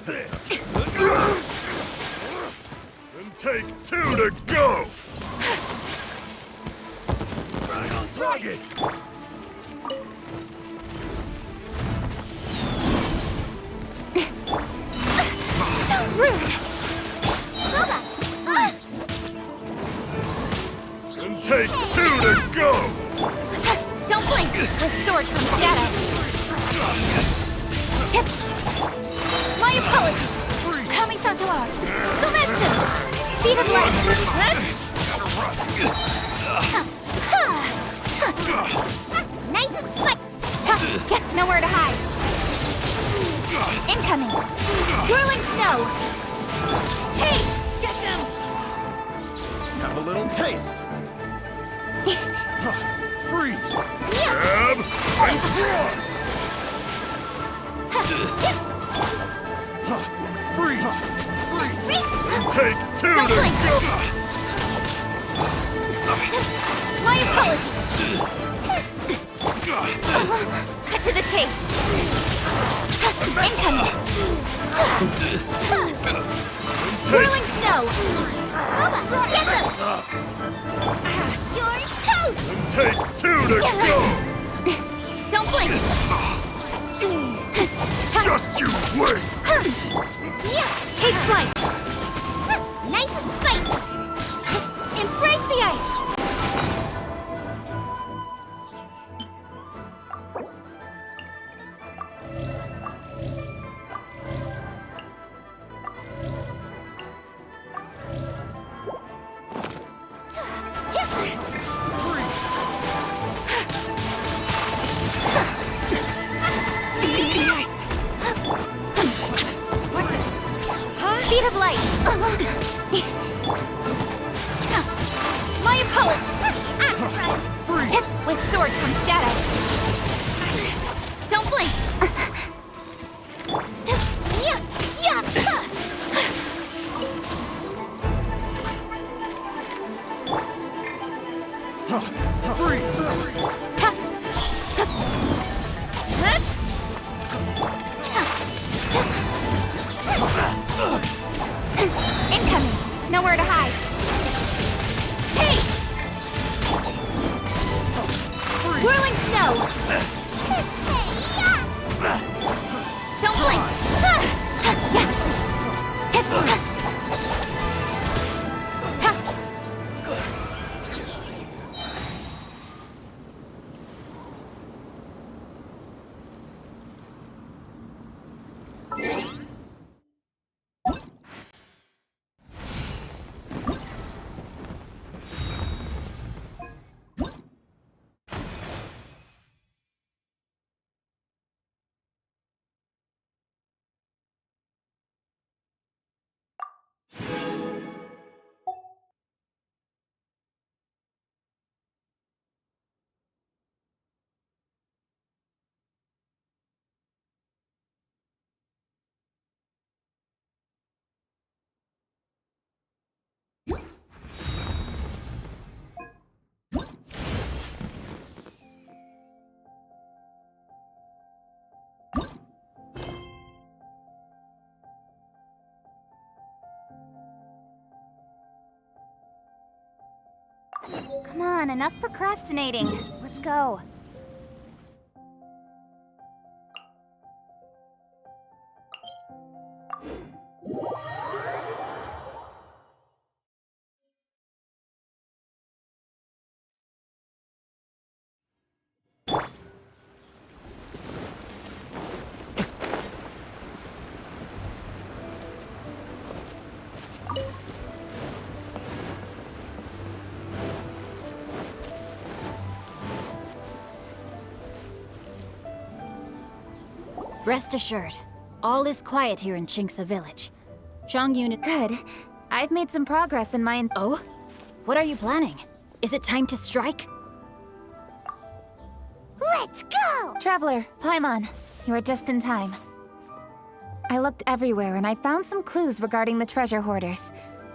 there. And take 2 to go. Right on target. So rude. And take 2 to go. Don't blink. The sword comes shadow. My apologies. Kami-santo art. Sumetsu. Speed of light. Nice and slick. Nowhere to hide. Incoming. Whirling snow. Hey, get them. Have a little taste. Freeze. Grab and cross. Freeze. Take 2 Don't to blink. go. My apologies. Cut to the chase. Incoming. Whirling snow. Get them. You're toast. And take 2 to go. Don't blink. Just you wait. Take flight. Nice and spicy. Embrace the ice. Speed of light. My opponent. With sword comes shadow. Don't blink. Incoming. Nowhere to hide. Hey! Whirling snow. Don't blink. Come on, enough procrastinating. Let's go. Rest assured, all is quiet here in Chinksa village. Zhang Good. I've made some progress in my Oh? What are you planning? Is it time to strike? Let's go! Traveler, Paimon, you are just in time. I looked everywhere and I found some clues regarding the treasure hoarders.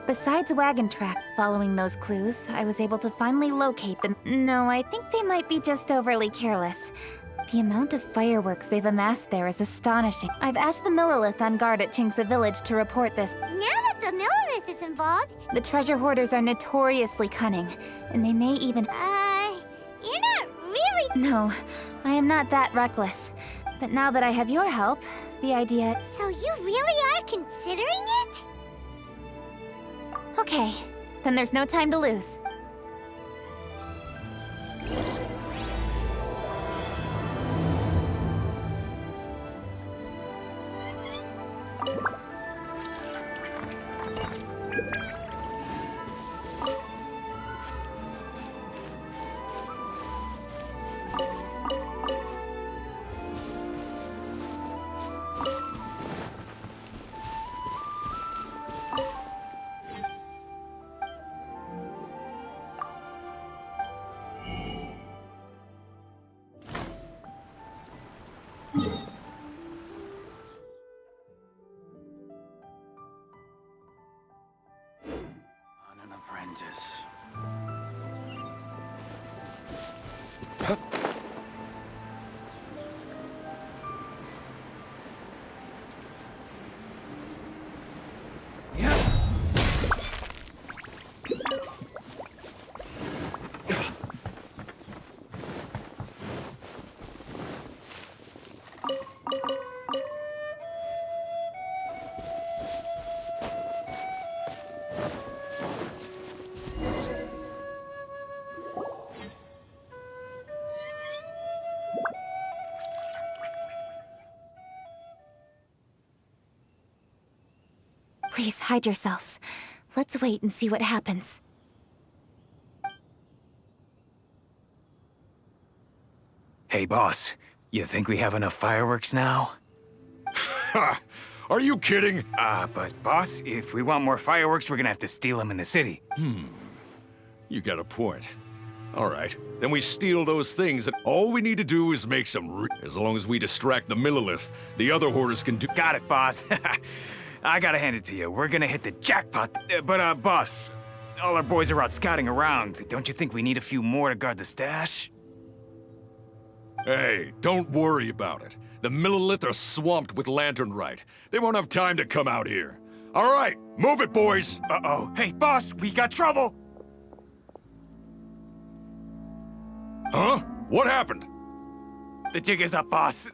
Besides wagon track, following those clues, I was able to finally locate them. No, I think they might be just overly careless. The amount of fireworks they've amassed there is astonishing. I've asked the Millilith on guard at Chinksa Village to report this. Now that the Millilith is involved... The treasure hoarders are notoriously cunning, and they may even... You're not really... No, I am not that reckless. But now that I have your help, the idea... So you really are considering it? Okay, then there's no time to lose. An apprentice. Please, hide yourselves. Let's wait and see what happens. Hey, boss. You think we have enough fireworks now? Ha! Are you kidding? But boss, if we want more fireworks, we're gonna have to steal them in the city. You got a point. All right, then we steal those things, and all we need to do is make some as long as we distract the Millilith, the other hoarders can do- Got it, boss. I gotta hand it to you. We're gonna hit the jackpot. But, boss, all our boys are out scouting around. Don't you think we need a few more to guard the stash? Hey, don't worry about it. The Millilith are swamped with lanternite. They won't have time to come out here. All right, move it, boys. Uh-oh. Hey, boss, we got trouble. Huh? What happened? The jig is up, boss.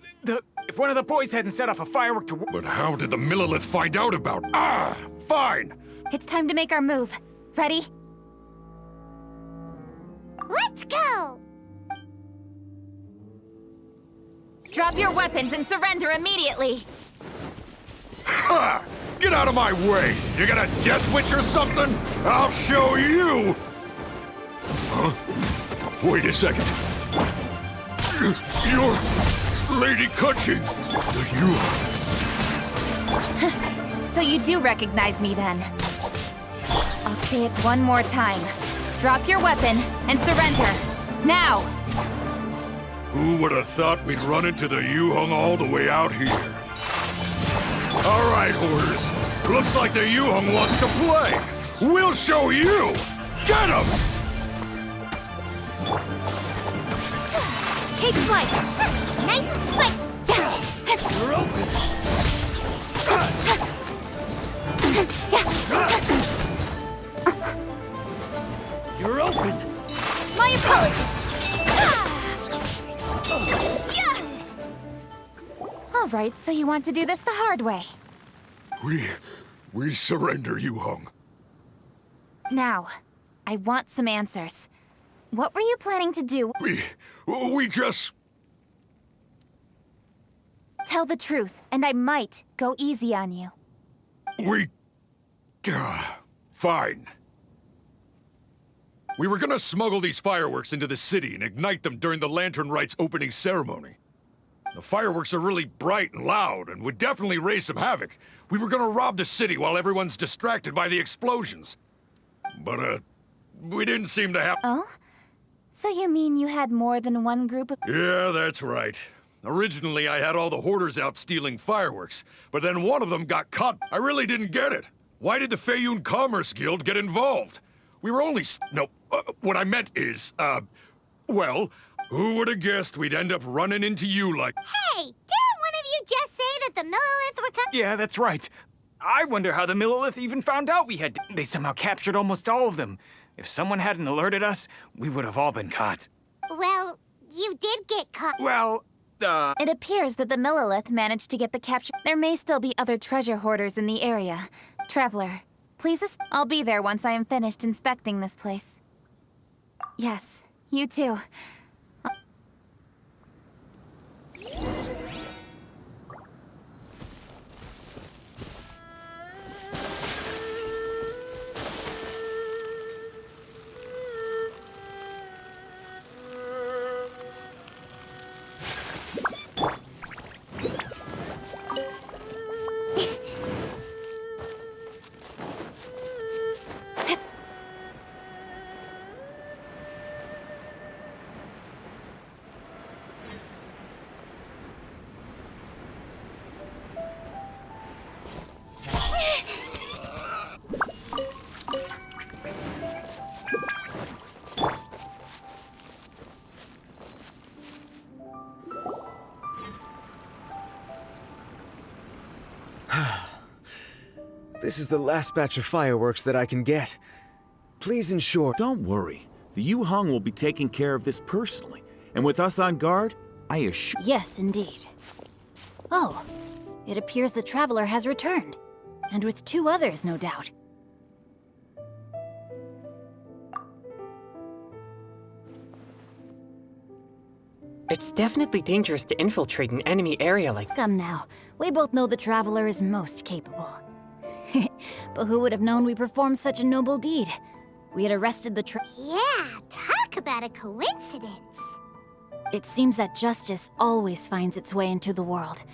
If one of the boys hadn't set off a firework to... But how did the Millilith find out about... Fine! It's time to make our move. Ready? Let's go! Drop your weapons and surrender immediately! Ha! Get out of my way! You got a death witch or something? I'll show you! Huh? Wait a second. You're... Lady Kutching! So you do recognize me then? I'll say it one more time. Drop your weapon and surrender. Now! Who would have thought we'd run into the Yuhong all the way out here? All right, hoarders. Looks like the Yuhong wants to play. We'll show you! Get him! Take flight! Nice and spike! You're open! You're open! My apologies! All right, so you want to do this the hard way. We surrender, Yuhong. Now, I want some answers. What were you planning to do? We just... Tell the truth, and I might go easy on you. Fine. We were gonna smuggle these fireworks into the city and ignite them during the Lantern Rite's opening ceremony. The fireworks are really bright and loud and would definitely raise some havoc. We were gonna rob the city while everyone's distracted by the explosions. But, we didn't seem to have... Oh? So you mean you had more than one group of... Yeah, that's right. Originally, I had all the hoarders out stealing fireworks, but then one of them got caught. I really didn't get it. Why did the Feiyun Commerce Guild get involved? We were only... No, what I meant is, well, Who would have guessed we'd end up running into you like... Hey, didn't one of you just say that the Millilith were coming? Yeah, that's right. I wonder how the Millilith even found out we had... They somehow captured almost all of them. If someone hadn't alerted us, we would have all been caught. Well, you did get caught. Well, It appears that the Millilith managed to get the capture. There may still be other treasure hoarders in the area. Traveler, please, I'll be there once I am finished inspecting this place. Yes, you too. This is the last batch of fireworks that I can get. Please ensure... Don't worry. The Yu-Hung will be taking care of this personally. And with us on guard, I assure... Yes, indeed. Oh, it appears the Traveler has returned. And with 2 others, no doubt. It's definitely dangerous to infiltrate an enemy area like... Come now, we both know the Traveler is most capable. But who would have known we performed such a noble deed? We had arrested the Yeah, talk about a coincidence. It seems that justice always finds its way into the world.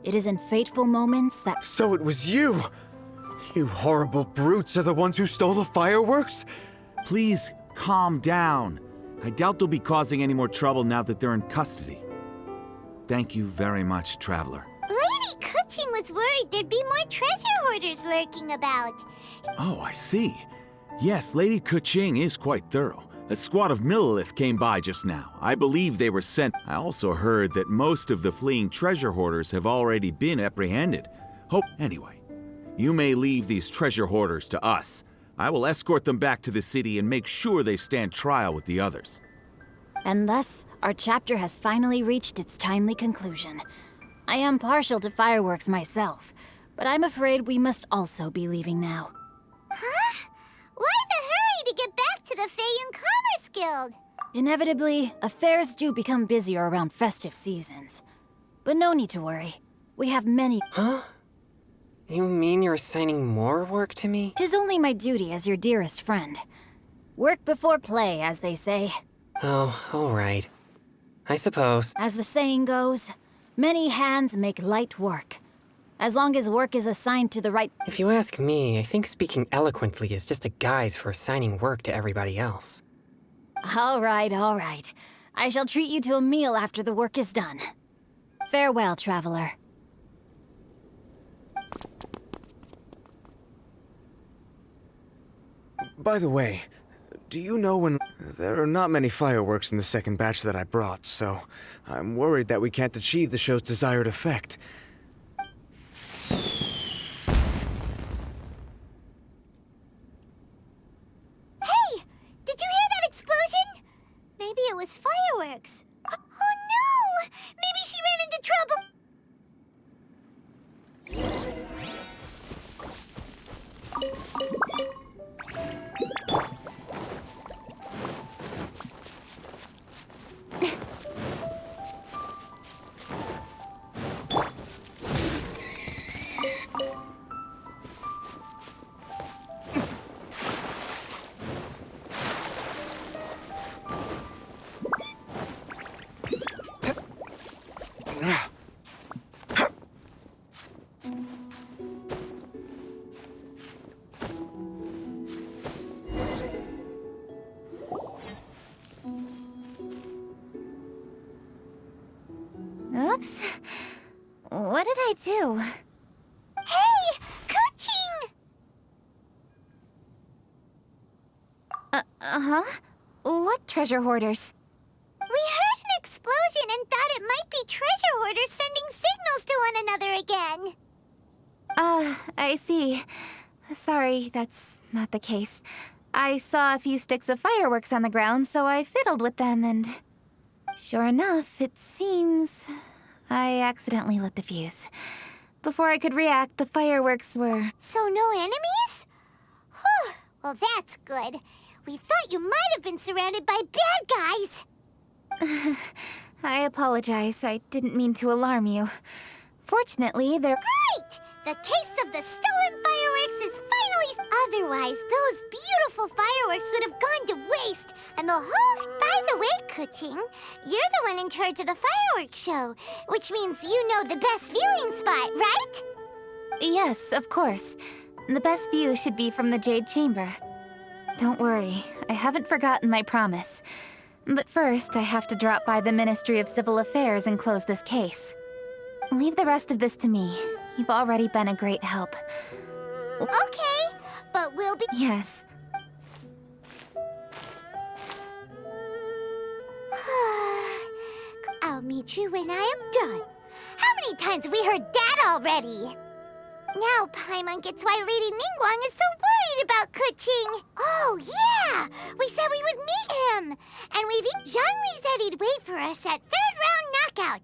It is in fateful moments that... So it was you! You horrible brutes are the ones who stole the fireworks? Please, calm down. I doubt they'll be causing any more trouble now that they're in custody. Thank you very much, Traveler. Lady Kuching was worried there'd be more treasure hoarders lurking about. Oh, I see. Yes, Lady Kuching is quite thorough. A squad of Millilith came by just now. I believe they were sent. I also heard that most of the fleeing treasure hoarders have already been apprehended. Anyway, you may leave these treasure hoarders to us. I will escort them back to the city and make sure they stand trial with the others. And thus, our chapter has finally reached its timely conclusion. I am partial to fireworks myself, but I'm afraid we must also be leaving now. Huh? Why the hurry to get back to the Feiyun Commerce Guild? Inevitably, affairs do become busier around festive seasons. But no need to worry. We have many... Huh? You mean you're assigning more work to me? 'Tis only my duty as your dearest friend. Work before play, as they say. Oh, all right. I suppose. As the saying goes, many hands make light work. As long as work is assigned to the right... If you ask me, I think speaking eloquently is just a guise for assigning work to everybody else. All right, all right. I shall treat you to a meal after the work is done. Farewell, traveler. By the way, do you know when... There are not many fireworks in the second batch that I brought, so I'm worried that we can't achieve the show's desired effect. Hey! Did you hear that explosion? Maybe it was fireworks. Oh no! Maybe she ran into trouble! Oops. What did I do? Hey! Kuching! Uh-huh. What treasure hoarders? We heard fire hoarders sending signals to one another again. I see. Sorry, that's not the case. I saw a few sticks of fireworks on the ground, so I fiddled with them, and sure enough, it seems I accidentally lit the fuse. Before I could react, the fireworks were... So no enemies? Whew. Well, that's good. We thought you might have been surrounded by bad guys. I apologize. I didn't mean to alarm you. Fortunately, there... Great! The case of the stolen fireworks is finally... Otherwise, those beautiful fireworks would have gone to waste, and the whole... By the way, Kuching, you're the one in charge of the fireworks show, which means you know the best viewing spot, right? Yes, of course. The best view should be from the Jade Chamber. Don't worry, I haven't forgotten my promise. But first, I have to drop by the Ministry of Civil Affairs and close this case. Leave the rest of this to me. You've already been a great help. Okay, but we'll be... Yes. I'll meet you when I am done. How many times have we heard that already? Now Paimon gets why Lady Ningguang is so worried about Kuching. Oh, yeah! We said we would meet him! And Zhongli said he'd wait for us at third round knockout.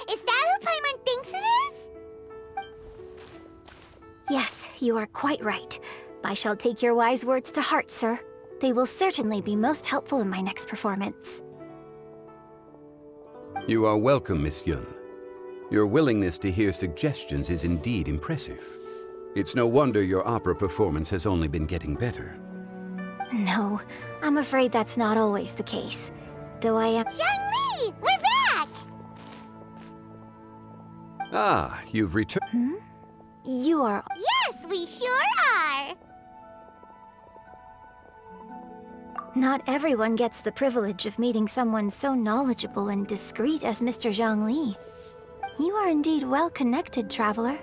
Is that who Paimon thinks it is? Yes, you are quite right. I shall take your wise words to heart, sir. They will certainly be most helpful in my next performance. You are welcome, Miss Yun. Your willingness to hear suggestions is indeed impressive. It's no wonder your opera performance has only been getting better. No, I'm afraid that's not always the case. Though I am... Zhongli, we're back! Ah, you've returned. You are... Yes, we sure are! Not everyone gets the privilege of meeting someone so knowledgeable and discreet as Mr. Zhongli. You are indeed well-connected, traveler.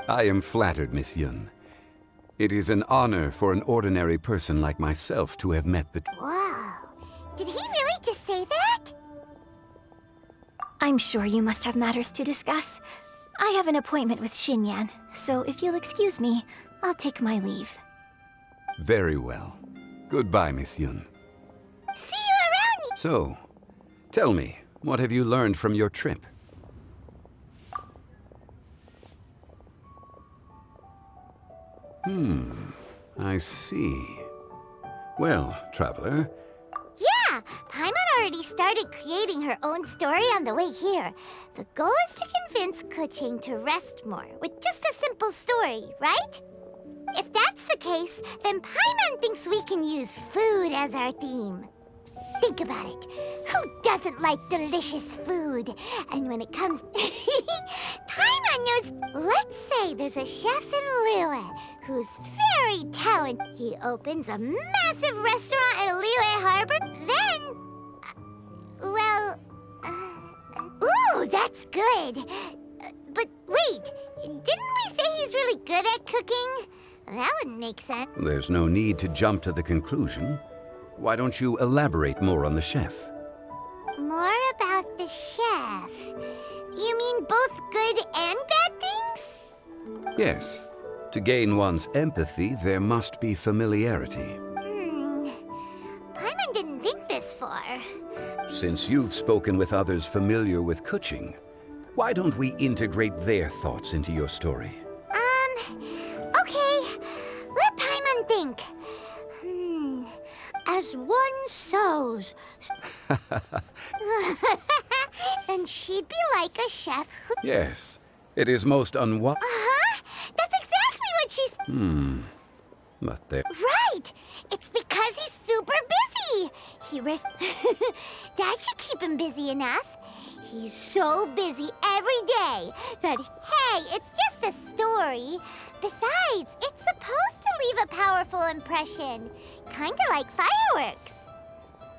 I am flattered, Miss Yun. It is an honor for an ordinary person like myself to have met the... Wow. Did he really just say that? I'm sure you must have matters to discuss. I have an appointment with Xinyan, so if you'll excuse me, I'll take my leave. Very well. Goodbye, Miss Yun. See you around! So, tell me, what have you learned from your trip? I see. Well, traveler, Yeah, Paimon already started creating her own story on the way here. The goal is to convince Kuching to rest more with just a simple story, right? If that's the case, then Paimon thinks we can use food as our theme. Think about it. Who doesn't like delicious food? And when it comes... Paimon knows... Let's say there's a chef in Liyue who's very talented. He opens a massive restaurant at Liyue Harbor, then... ooh, that's good. But wait, didn't we say he's really good at cooking? That wouldn't make sense. there's no need to jump to the conclusion. Why don't you elaborate more on the chef? More about the chef. You mean both good and bad things? Yes. To gain one's empathy, there must be familiarity. Paimon didn't think this far. Since you've spoken with others familiar with Kuching, why don't we integrate their thoughts into your story? Okay. Let Paimon think. As one sows. Then she'd be like a chef who... Yes, it is most unwise. Uh-huh. That's exactly what she's... But there... Right! It's because he's super busy! That should keep him busy enough. He's so busy every day that, hey, it's just a story. Besides, it's supposed to leave a powerful impression. Kinda like fireworks.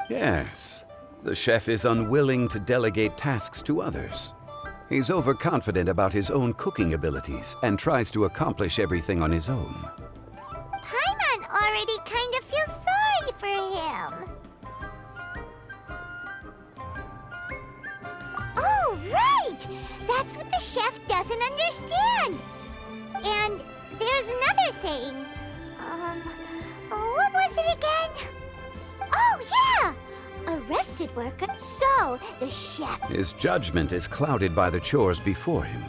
Yes, the chef is unwilling to delegate tasks to others. He's overconfident about his own cooking abilities and tries to accomplish everything on his own. Paimon already kind of feels sorry for him. Oh, right! That's what the chef doesn't understand. And there's another saying. What was it again? Oh, yeah! Arrested worker. So, the chef... His judgment is clouded by the chores before him.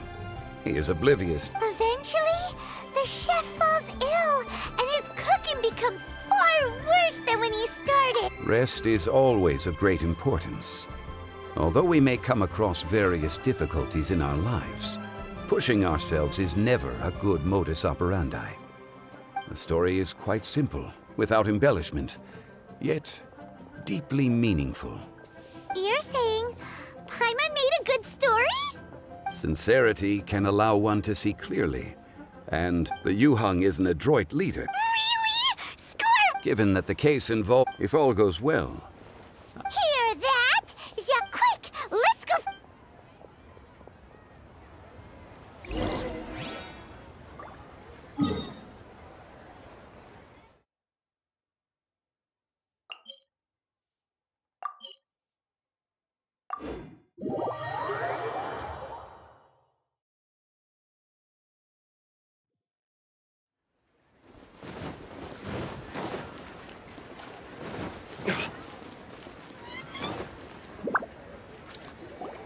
He is oblivious. Eventually, the chef falls ill, and his cooking becomes far worse than when he started. Rest is always of great importance. Although we may come across various difficulties in our lives, pushing ourselves is never a good modus operandi. The story is quite simple, without embellishment, yet deeply meaningful. You're saying Paimon made a good story? Sincerity can allow one to see clearly, and the Yuhang is an adroit leader. Really? Score! Given that the case involved, if all goes well. Hear that? Yeah, quick! Let's go!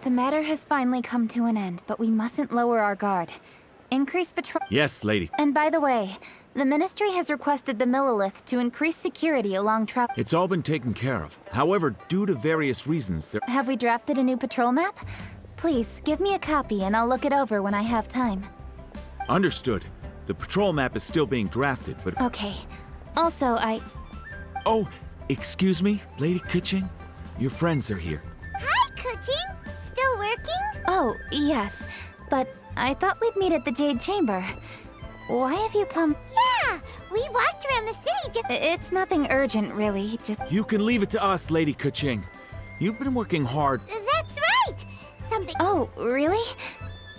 The matter has finally come to an end, but we mustn't lower our guard. Increase patrol. Yes, lady. And by the way, the Ministry has requested the Millilith to increase security along travel. It's all been taken care of. However, due to various reasons, there... Have we drafted a new patrol map? Please, give me a copy and I'll look it over when I have time. Understood. The patrol map is still being drafted, but... Okay. Also, Oh, excuse me, Lady Kuching? Your friends are here. Hi, Kuching! Still working? Oh, yes. But I thought we'd meet at the Jade Chamber. Why have you come? Yeah, we walked around the city just... It's nothing urgent, really. Just... You can leave it to us, Lady Kuching. You've been working hard. That's right! Something... Oh, really?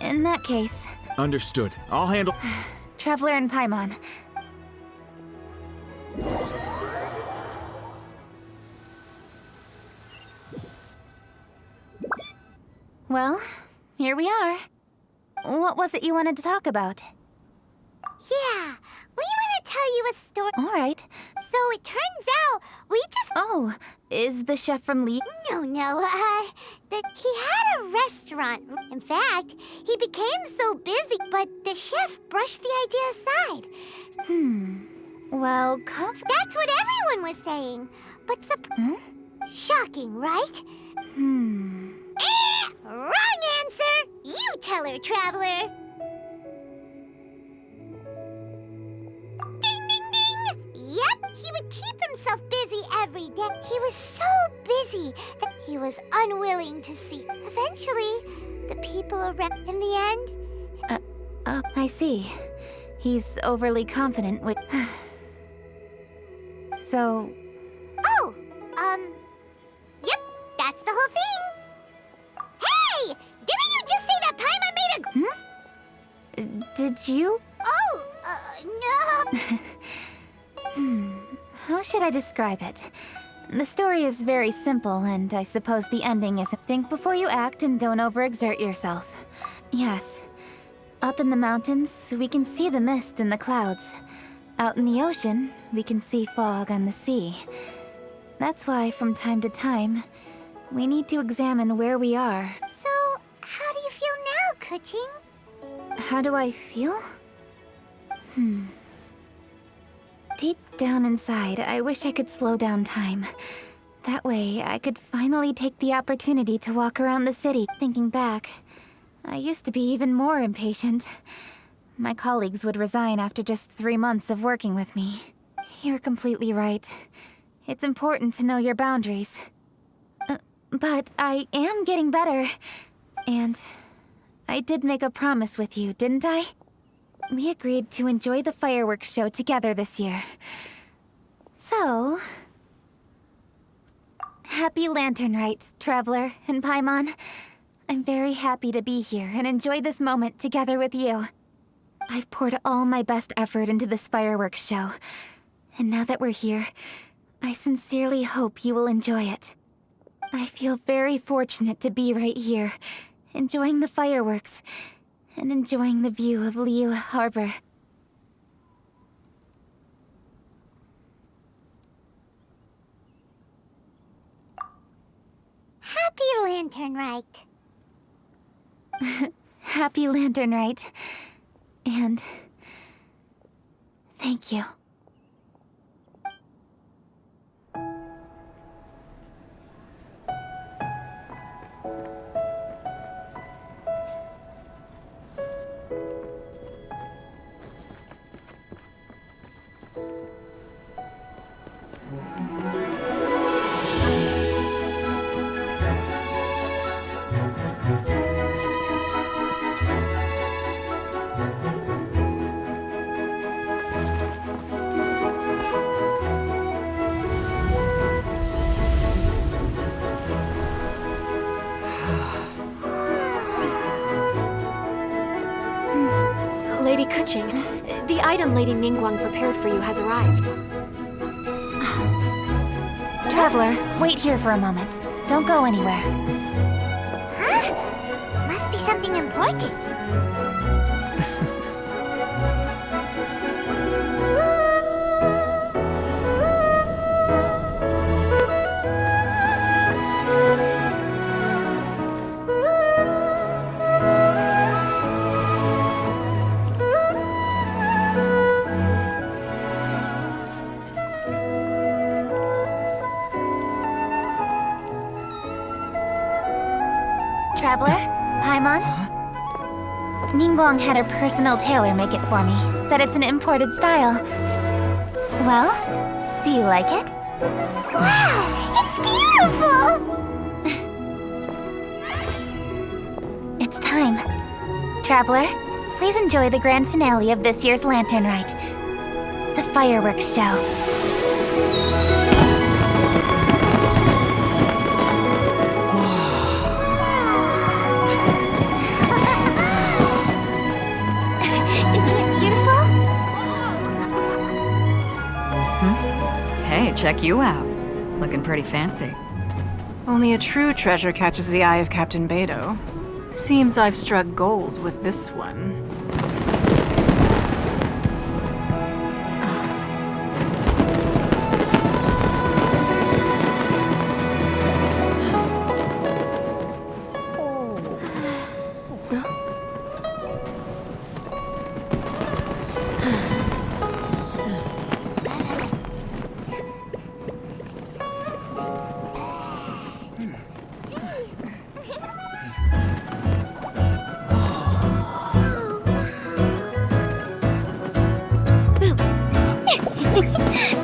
In that case... Understood. I'll handle... Traveler and Paimon. Well, here we are. What was it you wanted to talk about? Yeah, we want to tell you a story. All right. So it turns out we just... Oh, is the chef from Lee? No, he had a restaurant. In fact, he became so busy, but the chef brushed the idea aside. Well, That's what everyone was saying. But shocking, right? Wrong answer! You tell her, Traveler! Ding, ding, ding! Yep, he would keep himself busy every day. He was so busy that he was unwilling to see. Eventually, the people around... In the end... I see. He's overly confident with... So... Oh, yep, that's the whole thing. Hey! Didn't you just say that Paimon made a... Did you? Oh, no. How should I describe it? The story is very simple, and I suppose the ending is... Think before you act and don't overexert yourself. Yes. Up in the mountains, we can see the mist in the clouds. Out in the ocean, we can see fog on the sea. That's why, from time to time, we need to examine where we are. So, how do you feel now, Kuching? How do I feel? Deep down inside, I wish I could slow down time. That way, I could finally take the opportunity to walk around the city. Thinking back, I used to be even more impatient. My colleagues would resign after just 3 months of working with me. You're completely right. It's important to know your boundaries. But I am getting better. And I did make a promise with you, didn't I? We agreed to enjoy the fireworks show together this year. So... Happy Lantern Rite, Traveler and Paimon. I'm very happy to be here and enjoy this moment together with you. I've poured all my best effort into this fireworks show. And now that we're here, I sincerely hope you will enjoy it. I feel very fortunate to be right here, enjoying the fireworks, and enjoying the view of Liu Harbor. Happy Lantern Rite. Happy Lantern Rite. And... thank you. Lady Kuching, the item Lady Ningguang prepared for you has arrived. Traveler, wait here for a moment. Don't go anywhere. Huh? Must be something important. Traveler? Paimon? Ningguang had her personal tailor make it for me. Said it's an imported style. Well, do you like it? Wow! It's beautiful! It's time. Traveler, please enjoy the grand finale of this year's Lantern Rite. The fireworks show. Hey, check you out. Looking pretty fancy. Only a true treasure catches the eye of Captain Beidou. Seems I've struck gold with this one.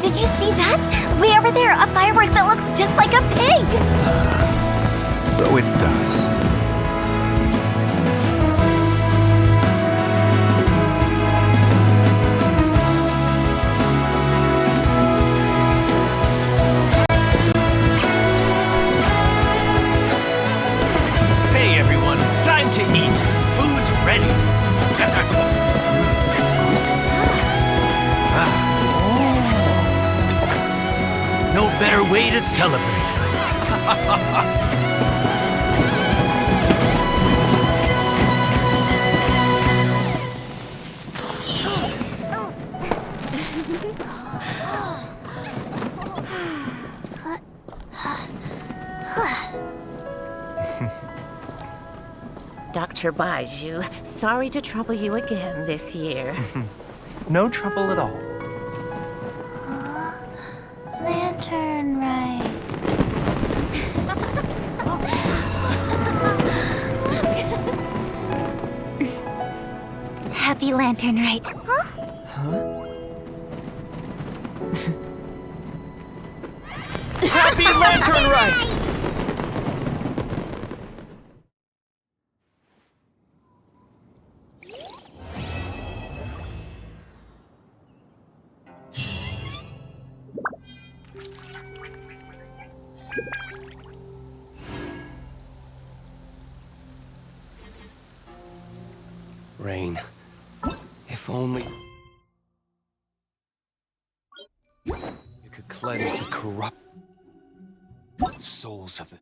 Did you see that? Way over there, a firework that looks just like a pig! So it does. Hey everyone, time to eat. Food's ready. No better way to celebrate. Dr. Baiju, sorry to trouble you again this year. No trouble at all. Lantern Rite. Happy Lantern Rite. Happy Lantern Rite! Rain. If only you could cleanse the corrupt souls of the...